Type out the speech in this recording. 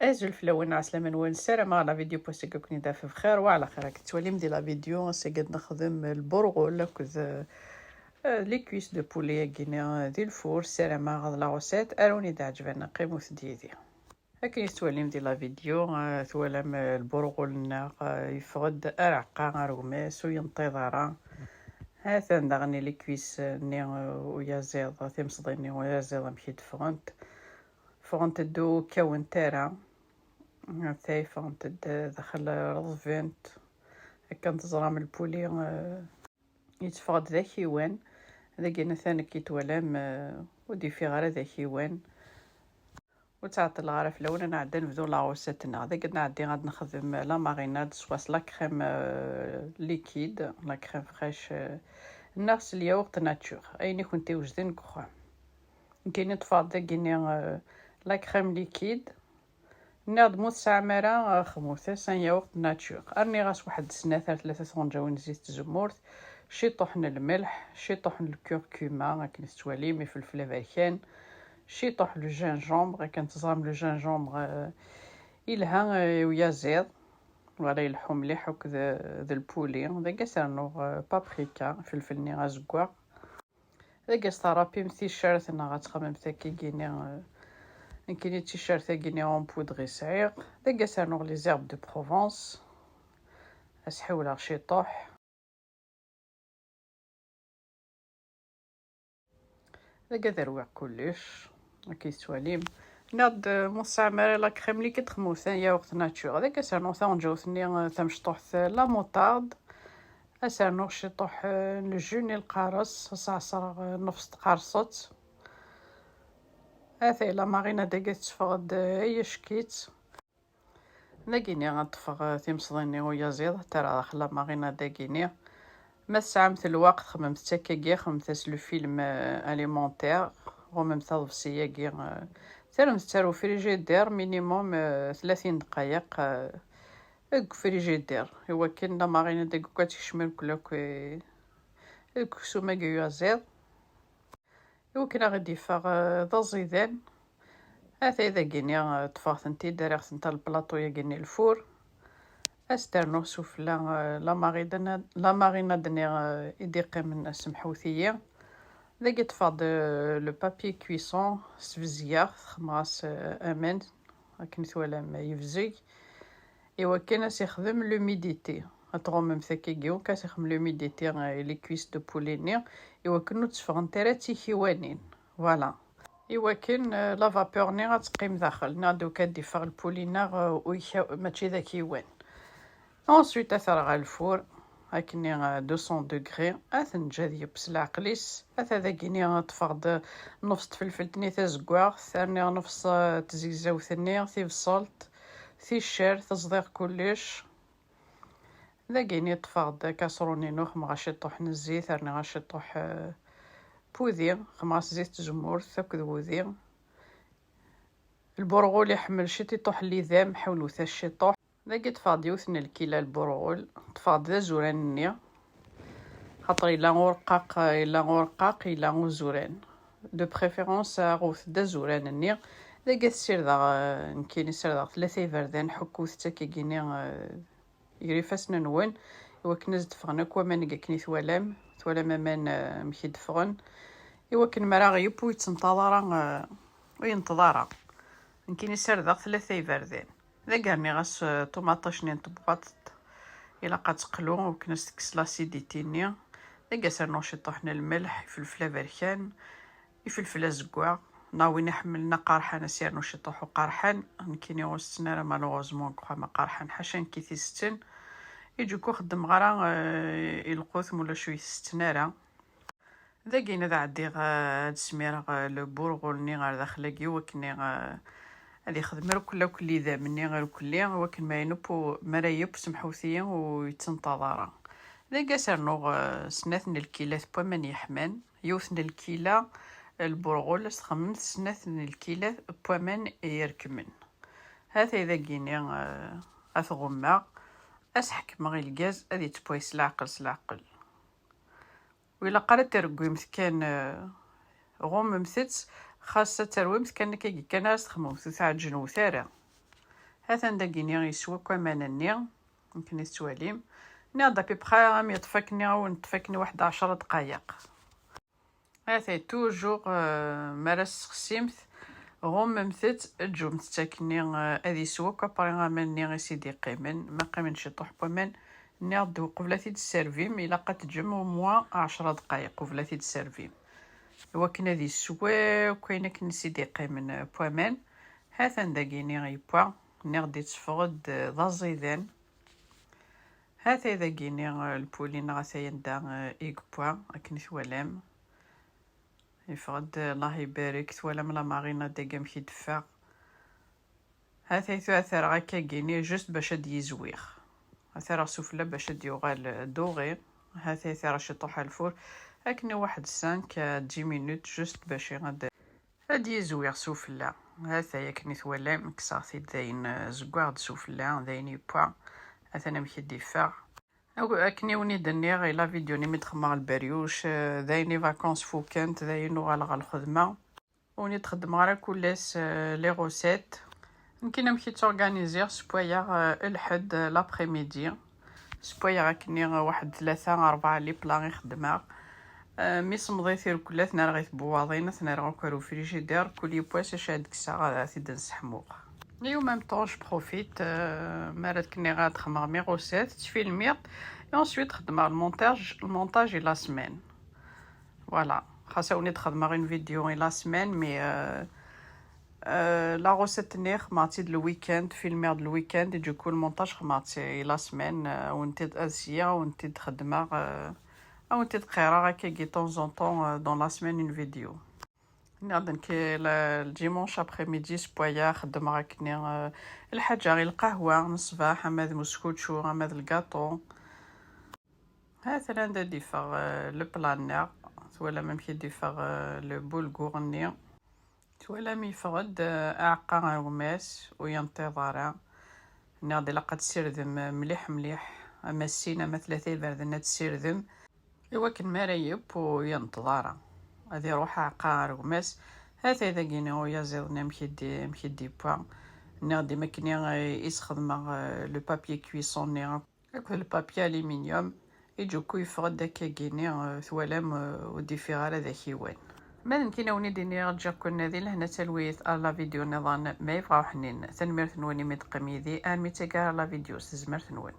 أزول فلوين عسلامة نوال السلام على فيديو بوستيكو كوني دافع بخير وعلى خير. راك تواليم ديال لا فيديو سيقد نخدم البرغل كذا لي كويس دو بولي كينا ديال الفور السلام على لا روسيت اروني دا عجبنا قيموس ديالي. هاكي تواليم ديال لا فيديو توالم البرغل يفقد أرعقا رغماس وينتظر هذا داغني لي كويس ني ويا زيض تمصديني ويا زيض مشيت فغنت دو كون تارا هاي فغنت دخل رضفنت كانت زرام البولي يتفقد ذا كيوان ذاك ثاني كيتولام ودي في غير ذا كيوان وتعطل غرف لون انا عاد نبدو لاغوساتنا ذاك نعدي غاد نخدم لا ماريناد سواس لا كريم ليكيد لا كريم فريش نغسل الياغورت ناتور ايني كنتي وجدين كخا كاين تفاض كاين لا كريم ليكيد ناض مستعمرة خموثة سان ياغورت ناتور ارني غاس واحد سنة 3 طنجاوين زيت زمورت شي طحن الملح شي طحن الكركومة كاين ستواليمي فلفل بركان شي طحن الجنجومبر كنتزرم الجنجومبر إلها ويا زيض ولا يلحو مليح وكذا ذا البولي ذاك سرنو بابريكا فلفل ني غازكوا ذاك سترابي مثيشارت انا غتخمم تاكي كيني كاين تيشيرت كيني اون بودغي صعيق ذاك سرنو لي زيرب دو بروفونس اسحولها شي طوح ذاك ذروع كلش كيسواليم ناض مستعمرة لا كريم لي كتخموث ياغورت ناتور هذاك سرنو ثانجوثني تمشطوح لا موطارد اسرنو شي طوح الجوني القارص صعصر نفس قارصت هذا لا مارينا داك تفقد اي شكيت داكيني غنطفغ تيمصديني ويا زيض ترى داخل لا مارينا داكيني ما ساعمت الوقت خممت تاكاكي خممت لو فيلم اليمونتير وممت الفصيه كي ترمت تارو فريجيدير مينيموم 30 دقائق فريجيدير هو كاين لا مارينا داك كتشمل كلوك الكسومه كيو زيض هو كنا غادي فاغ ذا زيدان هذا اذا كيني طفاغت انتي داريغت نتا البلاطو يا كيني الفور استرنو سوفلا لا مارينا دني يديقي من سمحوثيه ذاك تفاض لو بابي كويسون سفزيا خماس امان لكن ثوالا ما يفزي ايوا كاين يخدم لوميديتي اتغوم مثاكيو كاس يخدم لوميديتي لي كويس دو بوليني ايوا كنو تفغن تراتي كيوانين فوالا ايوا كاين لا فابور ني غتقيم داخل نادو كدي فغ البولينار ماشي ذا كيوان انسويت اثر الفور هاكني 200 دوغري اثنجا يبس العقليس هذا كيني تفقد نفس فلفل تني تزكواغ ثاني نفس تزيزاو ثاني تيفصلت ثيشير تصديق كلش ذا كيني تفقد كاسروني نوخ مغاشي طوح الزيت ثاني غاشي طوح بوذي خماس زيت زمور ثاك ذوذي البرغول يحمل شي تيطوح لي ذام حولو ثا شي طوح ذاك تفاض يوثن الكيلا البرغول تفاض ذا زوران خاطر إلا غورقاق إلا غوزوران دو بريفيرونس غوث دا زوران ذاك تسير ذا نكيني سير ذا 3 فردان حكوث تاكي كيني يريفاسنا نوان إوا كنز دفغنا كوا مانكا كني ثوالام مان مشي دفغن إوا كن مرا غيب ويتنتظر وينتظر نكيني سير ذا 3 فردان ذاك راني غاس طوماطاش ني طبقات الا قتقلو وكنس تكس لاسيديتي ني ذاك سرنو شي طحنا الملح فلفله بركان فلفله زكوا ناوي نحملنا قارحان سيرنو شي طوحو قارحان نكيني وستنا مالوغوزمون كخا ما قارحان حاشان كيتي ستن يجوكو خدم غرا القوث ولا شويه ستنارا ذاكينا ذا عدي هاد سميرا لو بورغول ني غير داخلاكي وكني هادي خدمة كل ذا مني غير كلي وكن ما ينبو مرايب سمحوثية ويتنتظر ذاك سرنو سناثن الكيلات بومن يحمان يوثن الكيلا البرغول استخممت سناثن الكيلات بومن يركمن هذا إذا كيني أثغمة أسحك مغي الغاز هادي تبويس العقل وإلا قرأت ترقوي مثكان غوم مثت خاصة ترويمت كان كي كان استخمو تعجنو ثارا هذا نداكيني يسوى كمان النيا يمكن يتواليم نادا بيبخا غام يطفكني او نطفكني واحد 10 دقائق. هذا توجور مرس خسيمت غممتت الجوم تاكني هذه سوك ابري غامني غي سيدي قيمن ما قيمن شي طوح بومن ناض قبلتي تسيرفيم الا قد تجمع موا 10 دقائق قبلتي تسيرفيم وكنا هذه السوا وكاينه كنسيدي قيمن بومن هذا نداكيني غي بوا نغدي تفقد ذا زيدان هذا إذا كيني البولين غاثا يندا إيكبوا أكن ثوالام يفقد الله يبارك ثوالام لا مارينا داكام كي دفا هذا يثاثر غاكا كيني جست باش هاد يزويغ أثر سفلى باش هاد يغال دوغي هذا يثار شطوح الفور أكني واحد 5 مينوت جست باش غاد هاد يزويغ سفلى هذا يكني ثوالام كساثي داين زكواغ سفلى داين يبوا أثنا مكي دفا أكني وني دني غي لا فيديو ني متخمر البريوش دايني فاكونس فوكانت داينو غالغ الخدمة وني تخدم غير كلاس لي غوسيت يمكن نمشي تورغانيزير سبويا الحد لابخي ميدي سبويا أكني واحد 3-4 لي بلا نخدمها مي صمضي ثير كلات نرغي بواضين ثنا كارو فريجيدير كل يبواس شاد كسا ثيد نسحموق نيو ميم طون جو بروفيت مرات كني غاد خمر مي غوسيت تفيلميط اي انسويت خدمه المونتاج لا سيمين فوالا خاصني تخدم اون فيديو لا سيمين مي لا غوسيت ني خماتي د الويكاند فيلمير د الويكاند دوكو المونتاج خماتي لا سيمين ونتي اسيا ونتي تخدمه او نتي تقرا هكا كي طون زون طون دون لا سيمين اون فيديو ناضن كي الديمونش ابخي ميدي سبويا خدم راكني الحاجه غير القهوه نصباح اماد مسكوتشو اماد الكاطو هذا ندير فغ لو بلانير ولا ممكن ديفغ لو بولغورني ولا ميفرد اعقا غوماس وينتظر ناضي لقد سيردم مليح مليح اما السينه ما 3 بردنا تسيردم يوكن مريب وينتظر هذه روح عقار وماس هذا إذا كينا ويزيدنا مكيدي بوا ناضي مكني يسخدم لو بابي كويسون ني هاكا البابي الومنيوم يجوكو يفرد داكا كيني ثوالام وديفيغال هذا كيوان ما يمكن وني ديني رجع كنا ذي لهنا تلويث لا فيديو نظام ما يبغاو حنين تنمير ثنوني متقميدي امي تيكار لا فيديو سزمر ثنون